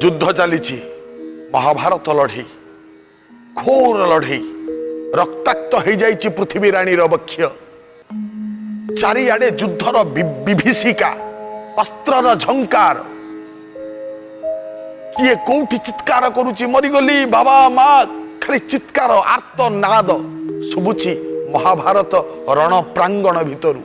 युद्ध चली महाभारत लड़ई घोर लड़ई रक्ताक्त हो जाइए पृथ्वी राणीर वक्ष चारिआडे युद्धर विभीषिका अस्त्रर झंकार किए कोठी चित्कार करुची मरीगली बाबा माँ खाली चित्कार आर्त नाद शुभुची महाभारत रण प्रांगण भितरु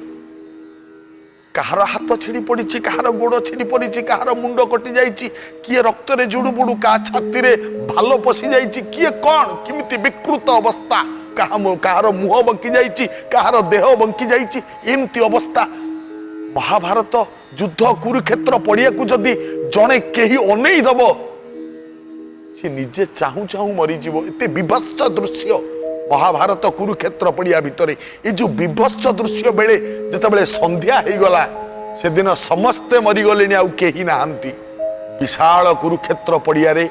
कहार हाथ छिड़ी पड़ी कहार गोड़ छिड़ी पड़ी कहार मुंड कटि जाइए किए रक्त रे जुड़ु बुड़ु का छाती रे भाल पशि जाइए किए कौन किमिति विकृत अवस्था कहार मुह बंकी जाइए कहार देह बंकी जाइए एमती अवस्था महाभारत युद्ध कुरुक्षेत्र पड़िया को जदि जड़े कहीं अनई दब सी निजे चाहू चाहू मरीज एते विभत्स दृश्य महाभारत कुरुक्षेत्र पड़िया भितर ये जो विभत्स दृश्य बेले जिते संध्या हो गला से दिन समस्ते मरीगले आउ केही नाहांती विशाल कुरुक्षेत्र पड़िया रे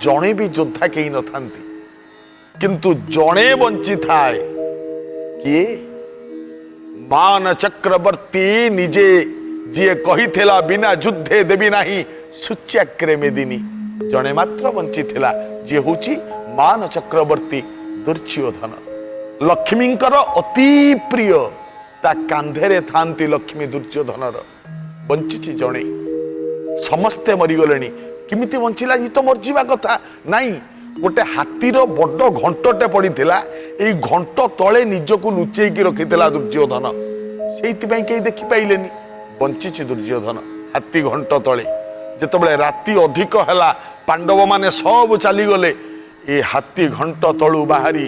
जड़े भी योद्धा कहीं न थांती किंतु जड़े बंची थाए किए मान चक्रवर्ती निजे जी कही थिला बिना युद्धे देवी नाही सूच्याग्रे मेदिनी जड़े मात्र बंची थिला जी होची मान चक्रवर्ती दुर्योधन लक्ष्मींकर अति प्रिय ता कांधेरे थांती लक्ष्मी दुर्योधनर बंची जड़े समस्ते मरीगले किमिति बंचिला ये तो मरजिबा कथा नाई गोटे हाथीर बड़ घंटटे पड़ीथिला एई घंट तले निजको लुचेकी रखिथिला दुर्योधन सेइथिबाई केही देखि पाइलेनी बंचिछि दुर्योधन हाथी घंट तले जेतेबेले राति अधिक हैला पांडव माने सब चली गले ए हाथी घंट तलू बाहरी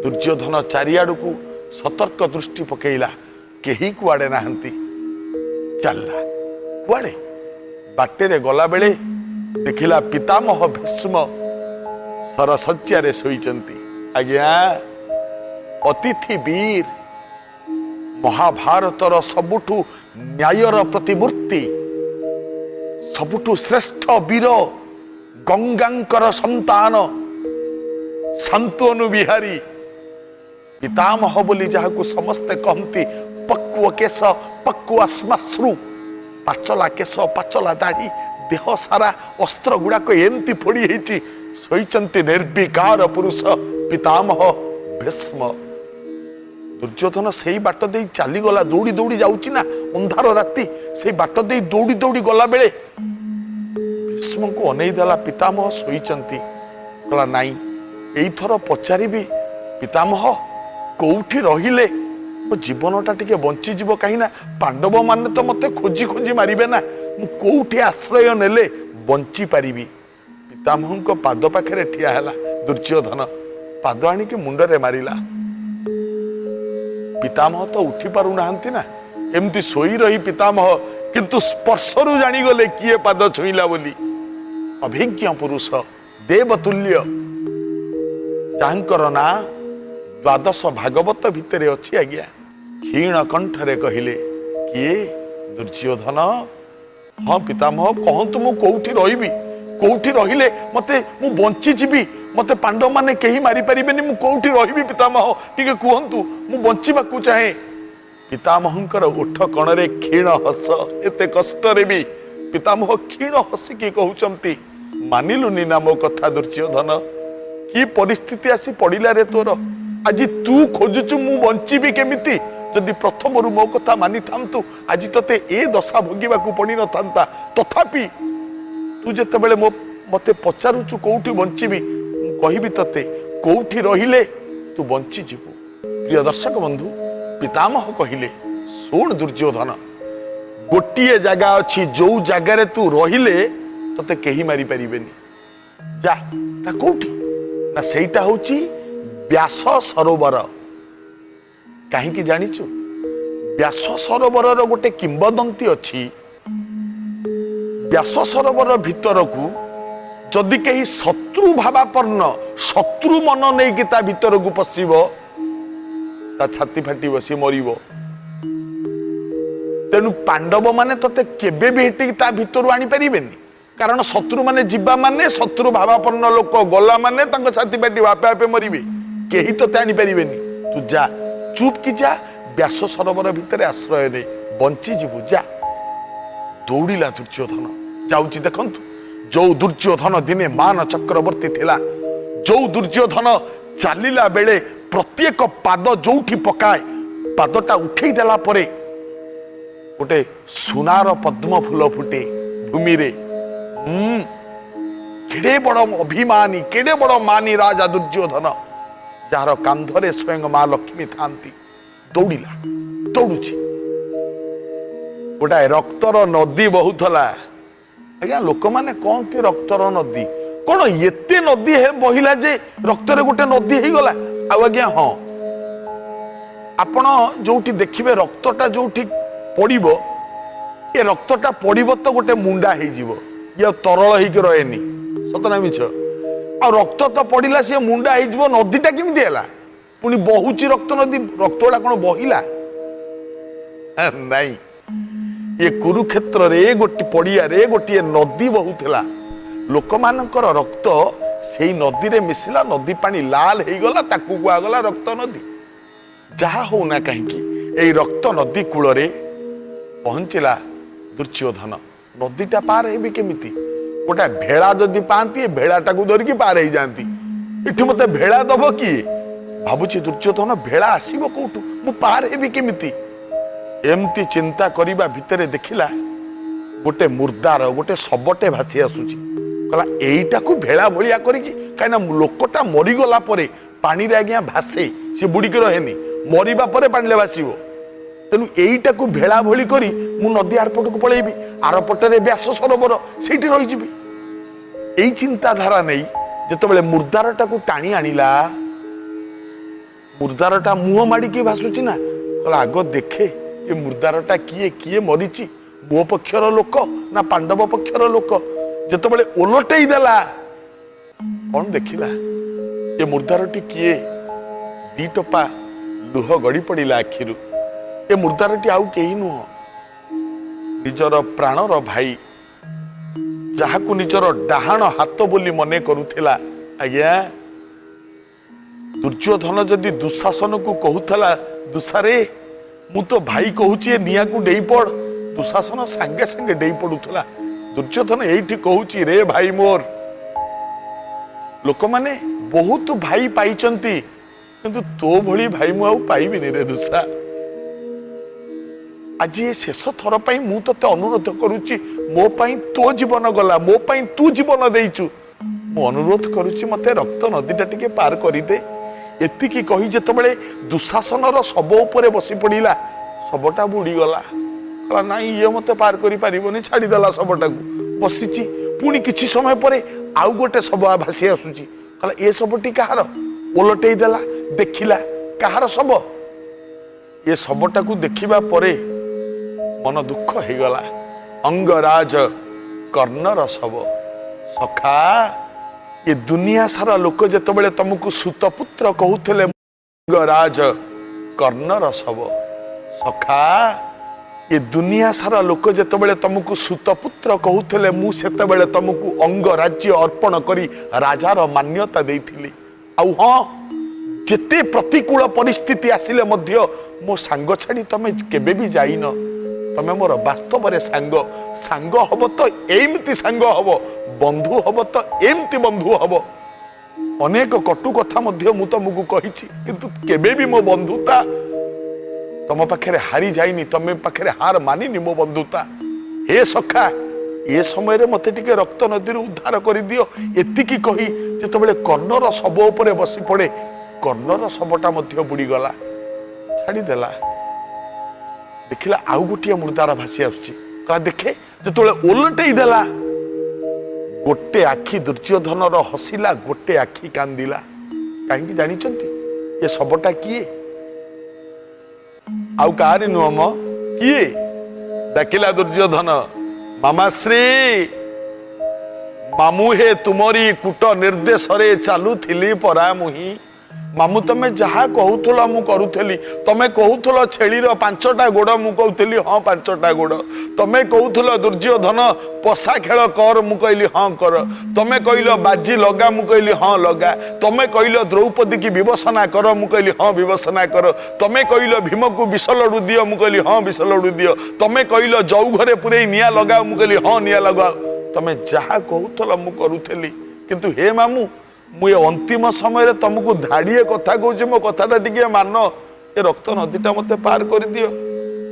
दुर्योधन चारिआडू को सतर्क दृष्टि पकेइला केही कुआडे नाहंती चलला कुआडे बाटेरे गला बेले देखिला पितामह भीष्म सरसज्जा शोइचंती आज्ञा अतिथि वीर महाभारतर सबुठु न्यायर प्रतिमूर्ति सबुठु श्रेष्ठ वीर गंगांकर संतान शांतनु बिहारी पितामह बोली जहां समस्ते कहती पक्व केश पक्व श्मश्रु पाचला केश पाचला दाढ़ी देह सारा अस्त्र गुड़ाक एमती फोड़ी होती शोइचंती निर्विकार पुरुष पितामह भीष्म दुर्योधन से बाट दे चली गला दौड़ी दौड़ी जाऊँच ना अंधार राति से बाट दे दौड़ी दौड़ी गला बेले भीष्म को अनेईदेला पितामह शोइचंती कहला नाई एइथर पचारि पितामह कोठी रहिले मो जीवनटा टिके बंची जीव कहीं ना पांडव माने तो मते खोजी खोजी मारिबे ना मु कोठी आश्रय नेले बंची पारिबी पितामह को पाद पाखे ठिया हैला दुर्योधन पाद आनी के मुंडरे मारिला पितामह तो उठी पारु नाहंती ना एमती सोई रही पितामह किंतु स्पर्शरु जानी गले किए पाद छुईला बोली अभिज्ञ पुरुष देवतुल्य जांकर ना द्वादश भागवत भितरे अच्छी आज्ञा क्षीण कंठरे कहिले किए दुर्योधन हाँ पितामह कहतु मु कोठी रहिबी कोठी रहिले मते मु बंची जीवी मते पांडव माने केही मारी परिबेनी मु कोठी रहिबी पितामह टिके कहंतु मु बंचीबाकू चाहे पितामहंकर ओठ कणरे क्षीण हस एते कष्टरे भी पितामह क्षीण हसिकी कहउचंती मानिलुनी ना मो कथा दुर्योधन की परिस्थिति आसी पड़िला रे तोर आज तू खोजुचु मु बंचीबी केमिति जदि प्रथम रु मो कथा मानि थांतु आज तते ए दशा भोगिबाकू पड़ी न थांता तथापि तू जेतेबेले मते पचारुचु कोठी बंचीबी कहबी तते कोठी रहिले तू बंची जीवु प्रिय दर्शक बंधु पितामह कहिले सुन दुर्योधन गोटिए जगह अच्छी जो जगार तू रहिले तते केही मारी परिबेनी जा ता कोठी ना सेटा होची व्यास सरोवर कहीं जानिचु व्यास सरोवर गोटे किंबदंती अच्छी व्यास सरोवर भितर को जदि कहीं शत्रु भावापन्न शत्रु मन नहीं कि ता भितर को पशिब ता छाती फाटी बसी मरिब तेणु पांडव माने तते केबे भी हेटी ता भितर आनी परिबेनी कारण शत्रु माने जीवा माने शत्रु भावापन्न लोक गला माने तांको छाती फाटी आपे आपे मरिबे केही तते आनी परिबेनी तू जा चुप की जा व्यास सरोवर भितर आश्रय नहीं बंची जीवु जा दौड़िला दुर्योधन जाऊँच देखंतु जो दुर्योधन दिने मान चक्रवर्ती थिला, जो दुर्योधन चलिला बेले प्रत्येक पाद जोठी पकाए पादटा उठे देला परे गोटे सुनार पद्म फूल फुटे भूमि रे। केड़े बड़ अभिमानी केड़े बड़ मानी राजा दुर्योधन, जार कांधरे स्वयं माँ लक्ष्मी थांती। दौड़िला दौड़ुची गोटाए रक्तर नदी बहुला। आज्ञा लोक मैंने कहते रक्तर नदी कौन एते नदी बहिला जे रक्तरे गोटे नदी हो गला। आज्ञा हाँ, आपण जोठी देखिबे रक्तटा जोठी पड़िबो, ये रक्तटा पड़िबो तो गोटे मुंडा हो जीवो, ये तरल होइके रहेनी। सतना मिछ आ रक्त तो पड़िला सी मुंडा हो जीवो, नदीटा केमिति हैला पुनी बहुची रक्त नदी, रक्तटा कोन बहिला नहीं। ये कुरुक्षेत्र रे गोटी पड़िया रे गोटे नदी बहुला, लोक मानकर रक्त से नदी रे मिसिला, नदी पानी लाल हो गला, ताकू कुआगला रक्त नदी। जहा होना कहीं ए रक्त नदी कूल रे पहुंचला दुर्योधन। नदीटा पार हेबी केमिति? गोटा भेड़ा जदि पाती भेड़ाटा को धरिकी पार हो जाती। इठू मते भेड़ा दब किए भावुची दुर्योधन, भेड़ा आसीबो कोठू, मु पार हेबी केमिति? एमती चिंता करिबा भितरे देखिला गोटे मुर्दार गोटे शबटे भासी आसुची। कहला एईटा को भेड़ा भलिया करिकी, काइना लोकटा मरीगला परे पानी रे आज्ञा भासे, से बुड़ीके रहेनी, मरिबा परे पानी ले भासीबो। तेणु एईटा को भेड़ा भली करी मु नदी आरपट को पळेबी, आरपटरे व्यास सरोवर सेठी रही जिबी। एई चिंताधारा नहीं जेतबेले मुर्दारटा को टाणी आनिला, मुर्दारटा मुह माड़ी भासुची ना। कहला आग देखे ये मुर्दारटा किए किए मरीची, मो पक्षर लोक ना पांडव पक्षर लोक। जेतबेले ओलटेई देला कौन देखिला ये मुर्दारटी किए, दी टोपा लुह गड़ी पड़िला आखिरु। ये मुर्दारटी आउ केही नुह, निजर प्राणर भाई, जहाकू निजर डाहाण हाथ बोली मने करुथिला। आज्ञा दुर्योधन जदि दुशासन को कहूला, दुसारे मु तो भाई कहूची निया को डेई पड़, दुशासन सांगे सांगे डेई पड़ुला। दुर्योधन एठी कहूची रे भाई मोर, लोक माने बहुत भाई पाइचंती किंतु तो भली भाई मु आउ पाइबिनी रे दुसा। आज ये शेष थर पाई मु तते अनुरोध करूची, मो पाई तो जीवन गला, मो पाई तू जीवन देइचु, मु अनुरोध करूची मते रक्त नदीटा टिके पार करि दे। एतिकी कही जेतबेले दुशासनर शब उपरे बसी पड़िला, शबटा बुड़ी गला। कहला नाई ये मते पार करि पारिबोनी, छाड़ी देला शबटाकू। बसिची पुणी किछि समय परे आउ गोटे शब भासी आसुची। कहला ए शबटी कहार? ओलटेई देला, देखिला कहार शब? ये शबटाकू देखिबा परे मन दुख हो गला। अंगराज कर्णर शब। सखा ये दुनिया सारा लोक जेतबेले तुमको सुतपुत्र कहूथिले, अंगराज कर्णर शब। सखा ये दुनिया सारा लोक जेतबेले तुमको सुतपुत्र कहूथिले, मु सेतबेले तुमको अंग राज्य अर्पण करी राजार मान्यता देइथिली। आउ हाँ, जेते प्रतिकूल परिस्थिति आसिले मध्य मो सांग छाड़ी तमे केबे भी जाइन। तमे मोर वास्तव रे सांग, सांग हब तो एमती सांग हब, बंधु हब तो एमती बंधु हब। अनेक कटु कथा मध्य मु तुमको कहिछि, किंतु केबे भी मो बंधुता तम पाखे हारी जाइनी, तमे पाखे हार मानिनी मो बंधुता। हे सखा ए समय रे मते टिके रक्त नदी उद्धार कर दियो। एतिकी कही जेतबेले कर्णर शब उपरे बसी पड़े, कर्णर शबटा मध्य बुड़ी गला, छाड़ी देला। देखिला आउ गोटे मुर्दार भासी आसुची। कहा देखे जेतबेले ओलटेई देला, गोटे आखि दुर्योधनर हसिला, गोटे आखि कांदिला। कहीं जानिचंती ये शबटा किए? आउ काहारी नुह म, किए? डाकिला दुर्योधन, मामाश्री मामू हे तुमरी कूट निर्देश रे चालुथिली परा मुही। मामू तमे जहा कहूथलो मु करूथली। तमे कहूथलो छेलीर 5टा गोड़, मु कहूथली हां 5टा गोड़। तमे कहूथलो दुर्योधन पसा खेल कर, मु कहली हां कर। तमे कहलो बाजी लगा, मु कहली हां लगा। तमे कहलो द्रौपदी की विवसना कर, मु कहली हां विवसना कर। तमे कहलो भीम को विष लडू दियो, मु कहली हां विष लडू दियो। तमे कहलो जौ घरे पुरे निया लगाओ, मु कहली हां निया लगाओ। तमे जहा कहूल मु करूली किंतु हे मामू मु ये अंतिम समय तुमको धाड़िए कथा कहूँ मो कथाटा टिके मान ए रक्त नदीटा मते पार कर दियो।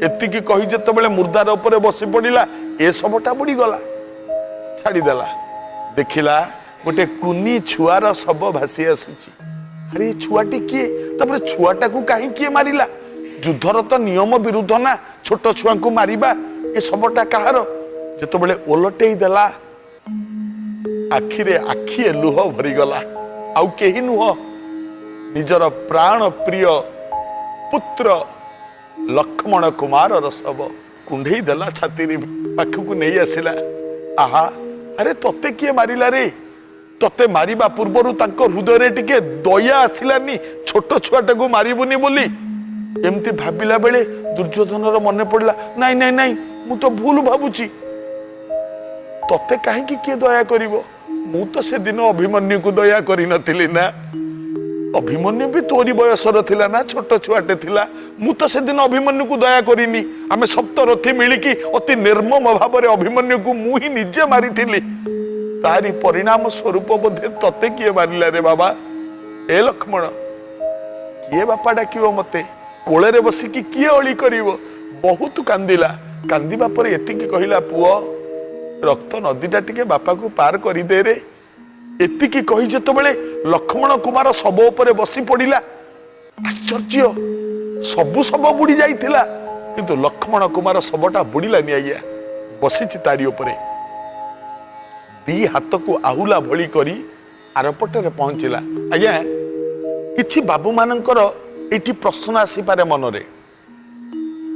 एतिकी कही जिते मुर्दार उपर बसी पड़ा ए सबटा बुड़ी गला छाड़देला देखिला गोटे कुनी छुआर शव भासी आसुची। अरे छुआटी किए तापर छुआटा को कहीं किए मारिला युद्धर तो नियम विरुद्ध ना छोट छुआ को मारिबा ए सबटा कहार जिते ओलटेई देला आखिरे आखिए लुह भरीगला आउ केही नुह निजर प्राण प्रिय पुत्र लक्ष्मण कुमार शव कुंडई देला छाती पाखक नहीं आसिला। आहा अरे तते किए मारिला रे तते मारिबा पूर्वरु तांको हृदय टिके दया आसिलानी छोट छुआटा को मारिबुनी बोली एमती भाबिला बेले दुर्योधनर मने पड़ला नाई नाई नाई मु तो भूल भाबुची तते कहीं किए दया करिवो मु तो से दिन अभिमन्यु को दया करी नथिली ना अभिमन्यु भी तोरी बयसर थिला ना छोट छुआटे थिला मु तो से दिन अभिमन्यु को दया करिनी आमे सप्तरथी मिलिकी अति निर्मम भाव रे अभिमन्यु को मु ही निजे मारी थिली तारी परिणाम स्वरूप बोधे तते किए मारिला रे बाबा ए लक्ष्मण किए बापा डाकिबो मते कोळे रे बसिकी किए अळी करिवो बहुत कांदिला कांदिबा पर एतिकी कहिला पुओ रक्त नदीटा टिके बापा को पार करी दे रे एतिकी कही जेतबेले लक्ष्मण कुमार शव उपरे बसी पड़िला आश्चर्य सबु शव बुड़ी जाइथिला किंतु लक्ष्मण कुमार शवटा बुड़िलानी आज्ञा बसीची तारी उपरे दी हाथ को आहुला भली करी आरपटे पहुंचला। आज्ञा किछि बाबू मानकर एटी प्रश्न आसी पारे मनरे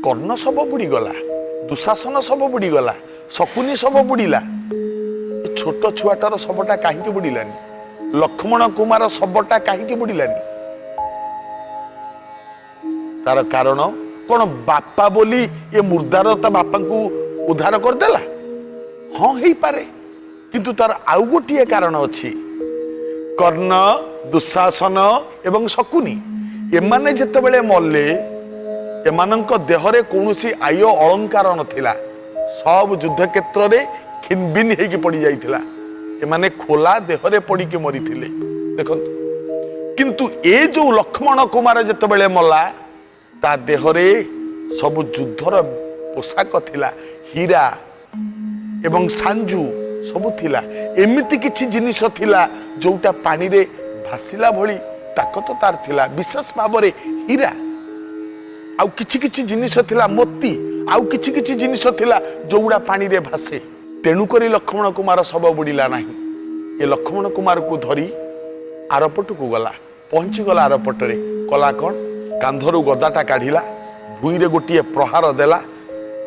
कर्ण शव बुड़ी गला दुशासन शव बुड़ी गला शकुनी शव बुड़िला छोट छुआटार शवटा कहीं बुड़िलानी लक्ष्मण कुमार शवटा कहीं बुड़िलानी तार कारण कौन बापा बोली ये मुर्दार ता बापा को उद्धार करदेला हाँ हो पारे किंतु तार आउ गोटे कारण अच्छी कर्ण दुशासन एवं शकुनी एमाने जेतेबेले मल्ले एमानंक देहरे कौनसी आय अलंकार नथिला सब युद्ध क्षेत्र रे खिनबिन हेकी पड़ी जाइथिला एमाने खोला देहरे पड़ी के मरी थिले देखंतु किंतु ए जो लक्ष्मण कुमार जेतेबेले मल्ला ता देहरे सब युद्धर पोशाक थिला हीरा एवं सांजू सब थिला एमिति किछि जिनिस थिला जोटा पानी रे भासिला भली ताकत तार थिला विशेष भाव रे हीरा आउ किछि किछि जिनिस थिला मोती आउ किछि किछि जिनिस थिला जोउडा पानी रे भासे तेणु करी लक्ष्मण कुमार सब बुड़िला नाही ये लक्ष्मण कुमार को धरी आरपट को गला पहुंची गला आरपट रे कला कौन कांधरू गदाटा काढ़िला भूई रे गोटे प्रहार देला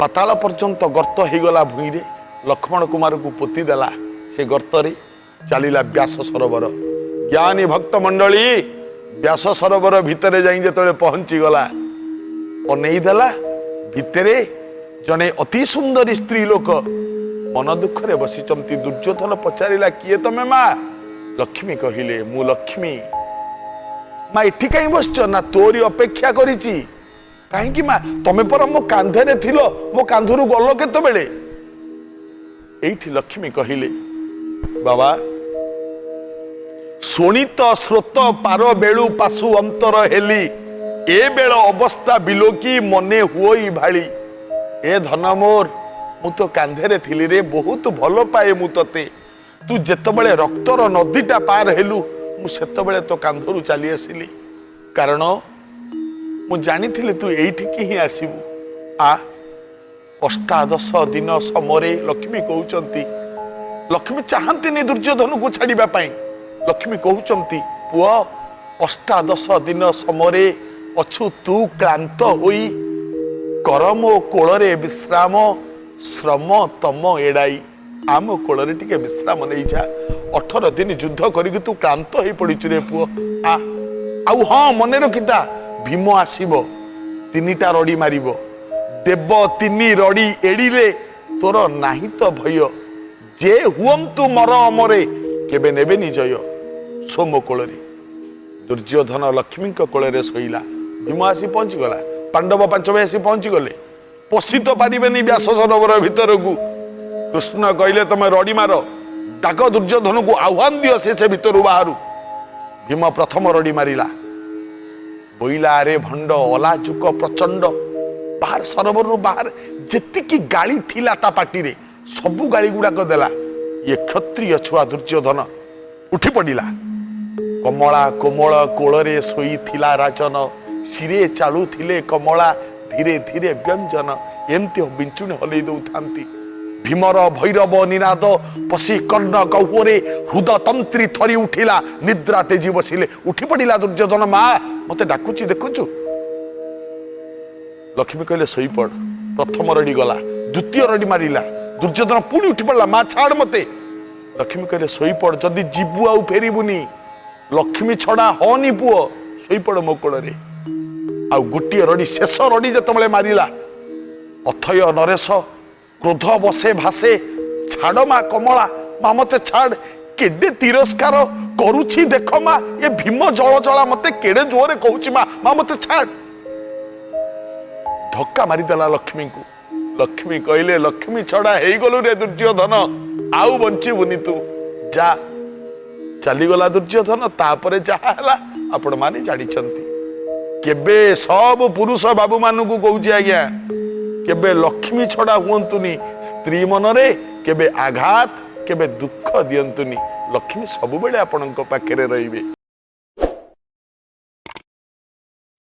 पाताल पर्यंत गर्त हो गला भूई रे लक्ष्मण कुमार को पोती देला से गर्त रे चलिला व्यास सरोवर ज्ञानी भक्त मंडली व्यास सरोवर भितरे जाई जेतले पहुंची गला अनेई देला भितरे जने अति सुंदर स्त्री लोक मन दुख रे बसिचंती दुर्योधन पचारिला किए तमे मा लक्ष्मी कहिले मु लक्ष्मी मा एठी कहीं बसच ना तोरी अपेक्षा करिची कहीं कि मा तमे पर मो कांधरे थिलो मो कांधरू गलो केते बेले एठी लक्ष्मी कहिले बाबा सुनित स्रोत पार बेलू पासु अंतर हेली ए बेल अवस्था बिलोकी मने हुई भाली ए धन मोर मु तो कांधे थिली रे बहुत भल पाए मु तते तू जेतबेले रक्तर नदीटा पार हेलु मु सेतबेले तो कांधरू चली आसिली कारण मु जानी थिली तू एइठिकी ही आसीबू आ अष्टादश दिन समरे लक्ष्मी कहउचंती लक्ष्मी चाहंतीनी दुर्योधन को छाड़िबा पाई लक्ष्मी कहउचंती पुआ अष्टादश दिन समरे अछु तू क्लांत होई करम कोଳରେ विश्राम श्रम तम एड़ाई आम कोଳରେ टिके विश्राम नहीं जा 18 दिन युद्ध करिक तू क्लांत हो पड़िचु रे पुओ आउ हाँ मन रखिता भीम आसीबो 3टा रड़ी मारिबो देव 3 रड़ी एड़िले तोर नाही तो भय जे हुअंतु मर अमरे केबे नेबे निजय सोम कोଳରେ दुर्योधन लक्ष्मी कोଳରେ शोइला भीम आसी पहुंची गला पांडव 5 भाई आसी पहुंची गले पशी तो पारे व्यास सरोवर भीतर को कृष्ण कहले तमे रड़ी मार डाक दुर्योधन को आह्वान दियो से भितर बाहर भीम प्रथम रड़ी मारिला बोइला रे भंड अलाजुक प्रचंड बाहर सरोवर बाहर जेतिकी गाली थिला ता पाटी रे सबु गाली गुड़ाक देला ये क्षत्रिय छुआ दुर्योधन उठी पड़िला कमला कोमल कोଳରେ ଶୋଇଥିଲା ରାଜନ ଶିରେ ଚାଲୁଥିଲେ କମଳା ଧୀରେ ଧୀରେ ବ୍ୟଞ୍ଜନ ଏମିତି ବିଞ୍ଚୁଣି ହଲେଇ ଦଉଥାନ୍ତି ଭୀମର ଭୈରବ ନିନାଦ ପଶି କର୍ଣ୍ଣ ଗହ୍ୱରେ ହୃଦ ତନ୍ତ୍ରୀ ଥରି ଉଠିଲା ନିଦ୍ରା ତେଜି ବସିଲେ ଉଠି ପଡ଼ିଲା ଦୁର୍ଯୋଧନ ମା ମତେ ଡାକୁଛି ଦେଖୁଛୁ ଲକ୍ଷ୍ମୀ କହିଲେ ଶୋଇପଡ଼ ପ୍ରଥମ ରଡ଼ି ଗଲା ଦ୍ୱିତୀୟ ରଡ଼ି ମାରିଲା ଦୁର୍ଯୋଧନ ପୁଣି ଉଠି ପଡ଼ିଲା ମା ଛାଡ଼ ମତେ ଲକ୍ଷ୍ମୀ କହିଲେ ଶୋଇପଡ଼ ଯଦି ଯିବୁ ଆଉ ଫେରିବୁନି लक्ष्मी छड़ा हनी पुओ शोपड़ मो कोड़े आउ गोटे रड़ी शेष रड़ी जो मारिला अथय नरेश क्रोध बसे भासे छाड़ मा कमला मा मते छाड़ केडे तिरस्कार करुछि देख मा ये भीम जल जला मते केडे जोरे कहूछि मा मते छाड़ धक्का मारिदेला लक्ष्मी को लक्ष्मी कहले लक्ष्मी छड़ा हे गलु रे दुर्योधन आउ बंचिबुनी तू जा चलीगला दुर्योधन तापरे जहा है आपण माने जानिछंती केबे सब पुरुष बाबू मानू को कहूची आज्ञा केबे लक्ष्मी छड़ा हुंतुनी स्त्री मनरे केबे आघात केबे दुख दियंतुनी लक्ष्मी सब बेले आपणक पाखरे रहिबे।